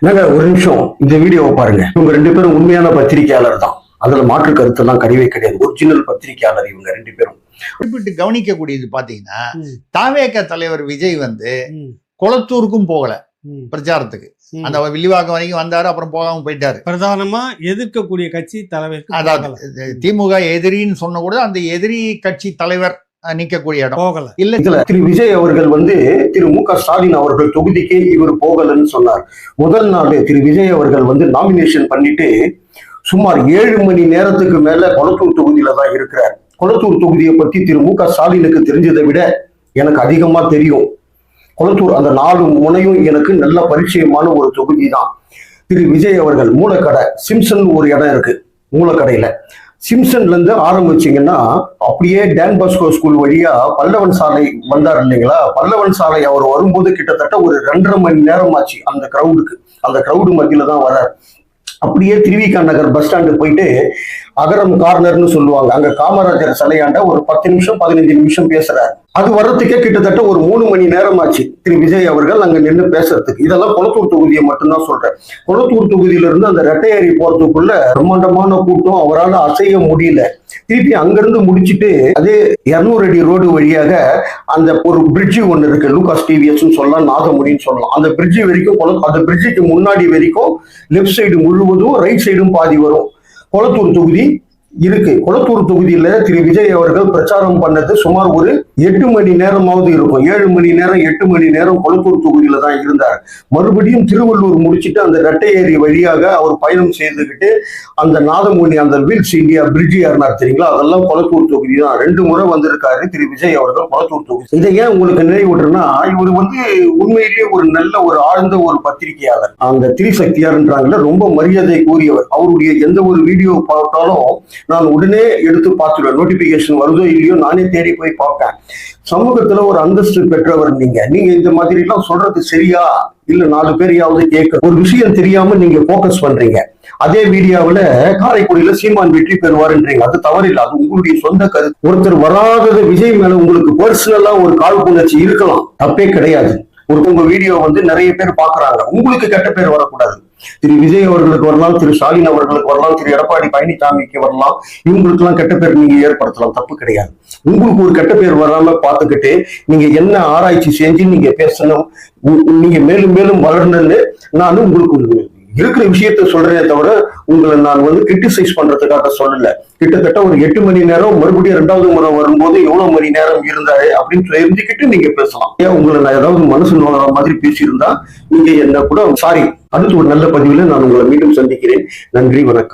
ஒரு நிமிஷம் இந்த வீடியோவை பாருங்க. இவங்க 2 பேரும் உண்மையான பத்திரிகையாளர் தான். அதுல மாற்று கருத்தெல்லாம் கிடையவே கிடையாது. ஒரிஜினல் பத்திரிகையாளர் இவங்க 2 பேரும். குறிப்பிட்டு கவனிக்கக்கூடியது பாத்தீங்கன்னா, தாவேக தலைவர் விஜய் கொளத்தூருக்கும் போகல பிரச்சாரத்துக்கு. அந்த வில்லிவாக்கம் வரைக்கும் வந்தாரு, அப்புறம் போகாம போயிட்டாரு. பிரதானமா எதிர்க்கக்கூடிய கட்சி தலைவர், அதாவது திமுக எதிரின்னு சொன்ன கூட அந்த எதிரி கட்சி தலைவர் நிக்கக்கூடிய இடம் போகல. இல்ல திரு விஜய் அவர்கள் திரு மு.க. ஸ்டாலின் அவர்கள் தொகுதிக்கு இவர் போகலன்னு சொன்னார். முதல் நாள் திரு விஜய் அவர்கள் நாமினேஷன் பண்ணிட்டு சுமார் 7 மணி நேரத்துக்கு மேல கொளத்தூர் தொகுதியில தான் இருக்கிறார். கொளத்தூர் தொகுதியை பத்தி திரு மு.க. ஸ்டாலினுக்கு தெரிஞ்சதை விட எனக்கு அதிகமா தெரியும். கொளத்தூர் அந்த 4 முனையும் எனக்கு நல்ல பரிச்சயமான ஒரு தொகுதி தான். திரு விஜய் அவர்கள் மூலக்கடை சிம்சன் ஒரு இடம் இருக்கு. மூலக்கடையில சிம்சன்ல இருந்து ஆரம்பிச்சிங்கன்னா அப்படியே டான் பாஸ்கோ ஸ்கூல் வழியா பல்லவன் சாலை வந்தார் இல்லைங்களா? பல்லவன் சாலை அவர் வரும்போது கிட்டத்தட்ட ஒரு 2.5 மணி நேரம் ஆச்சு. அந்த கிரௌடு மத்தியில தான் வர்றார். அப்படியே திருவிக நகர் பஸ் ஸ்டாண்டு போயிட்டு அகரம் கார்னர்னு சொல்லுவாங்க, அங்க காமராஜர் சிலையாண்ட ஒரு 10 நிமிஷம் 15 நிமிஷம் பேசுறாரு. அது வர்றதுக்கே கிட்டத்தட்ட ஒரு 3 மணி நேரம் ஆச்சு திரு விஜய் அவர்கள் அங்க நின்று பேசுறதுக்கு. இதெல்லாம் கொளத்தூர் தொகுதியை மட்டும்தான் சொல்றேன். கொளத்தூர் தொகுதியில இருந்து அந்த ரெட்டையேறி போறதுக்குள்ள பிரம்மாண்டமான கூட்டம், அவரால் அசைய முடியல. திருப்பி அங்கிருந்து முடிச்சுட்டு அதே 200 அடி ரோடு வழியாக அந்த ஒரு பிரிட்ஜ் ஒண்ணு இருக்கு, லூகாஸ் டிவிஎஸ் சொல்லலாம், நாதமுடின்னு சொல்லலாம். அந்த பிரிட்ஜ் வரைக்கும், அந்த பிரிட்ஜுக்கு முன்னாடி வரைக்கும் லெப்ட் சைடு முழுவதும், ரைட் சைடும் பாதி வரும் கொளத்தூர் தொகுதி இருக்கு. கொளத்தூர் தொகுதியில திரு விஜய் அவர்கள் பிரச்சாரம் பண்ணது சுமார் ஒரு 8 மணி நேரமாவது இருக்கும். 7 மணி நேரம் 8 மணி நேரம் கொளத்தூர் தொகுதியில தான் இருந்தார். மறுபடியும் திருவள்ளூர் முடிச்சுட்டு அந்த ரெட்டையேரி வழியாக அவர் பயணம் செய்துகிட்டு அந்த நாதமுனி, அந்த வீல்ஸ் இந்தியா பிரிட்ஜ் ஏறினார் தெரியுங்களா? அதெல்லாம் கொளத்தூர் தொகுதி தான். 2 முறை வந்திருக்காரு திரு விஜய் அவர்கள் கொளத்தூர் தொகுதி. இதை ஏன் உங்களுக்கு நினைவூட்டுறேன்னா, இவர் உண்மையிலேயே ஒரு நல்ல ஒரு ஆழ்ந்த ஒரு பத்திரிகையாளர். அந்த திரிசக்தியார்ன்றாங்கல்ல, ரொம்ப மரியாதை கூறியவர். அவருடைய எந்த ஒரு வீடியோ பார்த்தாலும் நான் உடனே எடுத்து பார்த்துடுவேன். நோட்டிபிகேஷன் வருதோ இல்லையோ நானே தேடி போய் பார்ப்பேன். சமூகத்துல ஒரு அந்தஸ்து பெற்றவர் நீங்க இந்த மாதிரி எல்லாம் சொல்றது சரியா இல்ல? 4 பேரையாவது கேட்க ஒரு விஷயம் தெரியாம நீங்க போக்கஸ் பண்றீங்க. அதே வீடியோவுல காரைக்குடியில சீமான் வெற்றி பெறுவாருன்றீங்க. அது தவறில்லை, அது உங்களுடைய சொந்த கருத்து. ஒருத்தர் வராதது விஜய் மேல உங்களுக்கு பர்சனலா ஒரு காழ்ப்புணர்ச்சி இருக்கலாம், தப்பே கிடையாது. உங்க வீடியோ நிறைய பேர் பாக்குறாங்க, உங்களுக்கு கெட்ட பேர் வரக்கூடாது. திரு விஜய் அவர்களுக்கு வரலாம், திரு ஸ்டாலின் அவர்களுக்கு வரலாம், திரு எடப்பாடி பழனிசாமிக்கு வரலாம். இவங்களுக்கு எல்லாம் கெட்ட பேர் நீங்க ஏற்படுத்தலாம், தப்பு கிடையாது. உங்களுக்கு ஒரு கெட்ட பேர் வராம பார்த்துக்கிட்டு நீங்க என்ன ஆராய்ச்சி செஞ்சு நீங்க பேசணும், நீங்க மேலும் மேலும் வளரணும்னு நான் உங்களுக்கு இருக்கிற விஷயத்த சொல்றேனே தவிர உங்களை நான் கிரிட்டிசைஸ் பண்றதுக்காக சொல்லல. கிட்டத்தட்ட ஒரு 8 மணி நேரம், மறுபடியும் 2வது முறை வரும்போது எவ்வளவு மணி நேரம் இருந்தாரு அப்படின்னு தெரிஞ்சுக்கிட்டு நீங்க பேசலாம். ஏன் உங்களை நான் ஏதாவது மனசு நோக்கிற மாதிரி பேசியிருந்தா நீங்க என்ன கூட சாரி. அடுத்து ஒரு நல்ல பதிவுல நான் உங்களை மீண்டும் சந்திக்கிறேன். நன்றி, வணக்கம்.